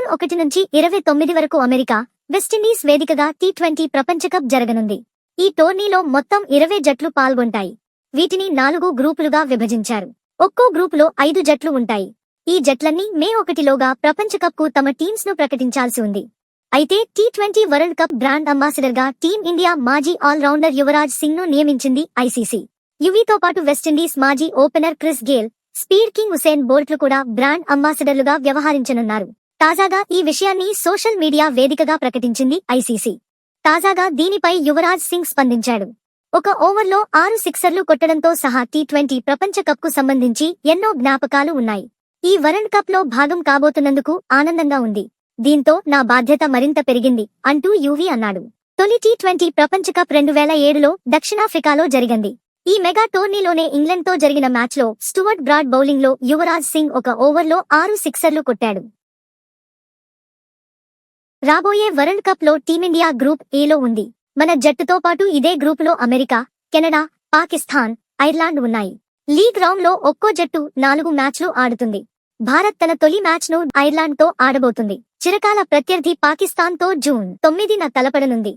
June 1 నుంచి 29 వరకు America, West Indies వేదికగా టీ20 ప్రపంచకప్ జరగనుంది. ఈ టోర్నీలో మొత్తం 20 జట్లు పాల్గొంటాయి. వీటిని 4 గ్రూపులుగా విభజించారు. ఒక్కో గ్రూపులో 5 జట్లు ఉంటాయి. ఈ జట్లన్నీ మే 1లోగా ప్రపంచకప్కు తమ టీమ్స్ ను ప్రకటించాల్సి ఉంది. అయితే టీ20 వరల్డ్ కప్ బ్రాండ్ అంబాసిడర్గా టీమిండియా మాజీ ఆల్రౌండర్ యువరాజ్ సింగ్ ను నియమించింది ఐసీసీ. యువీతో పాటు వెస్టిండీస్ మాజీ opener Chris Gayle, speed king Usain బోల్ట్లు కూడా బ్రాండ్ అంబాసిడర్లుగా వ్యవహరించనున్నారు. తాజాగా ఈ విషయాన్ని సోషల్ మీడియా వేదికగా ప్రకటించింది ఐసీసీ. తాజాగా దీనిపై యువరాజ్ సింగ్ స్పందించాడు. ఒక ఓవర్లో 6 సిక్సర్లు కొట్టడంతో సహా టీ20 ప్రపంచకప్కు సంబంధించి ఎన్నో జ్ఞాపకాలు ఉన్నాయి. ఈ వరల్డ్ కప్ లో భాగం కాబోతున్నందుకు ఆనందంగా ఉంది. దీంతో నా బాధ్యత మరింత పెరిగింది అంటూ యువీ అన్నాడు. తొలి టీ20 ప్రపంచకప్ 2007లో దక్షిణాఫ్రికాలో జరిగింది. ఈ మెగా టోర్నీలోనే ఇంగ్లండ్తో జరిగిన మ్యాచ్లో స్టూవర్ట్ బ్రాడ్ బౌలింగ్లో యువరాజ్ సింగ్ ఒక ఓవర్లో 6 సిక్సర్లు కొట్టాడు. రాబోయే వరల్డ్ కప్ లో టీమిండియా గ్రూప్ ఏలో ఉంది. మన జట్టుతో పాటు ఇదే గ్రూపులో అమెరికా, కెనడా, పాకిస్తాన్, ఐర్లాండ్ ఉన్నాయి. లీగ్ రౌండ్ లో ఒక్కో జట్టు 4 మ్యాచ్లు ఆడుతుంది. భారత్ తన తొలి మ్యాచ్ ను ఐర్లాండ్ తో ఆడబోతుంది. చిరకాల ప్రత్యర్థి పాకిస్తాన్ తో జూన్ 9న తలపడనుంది.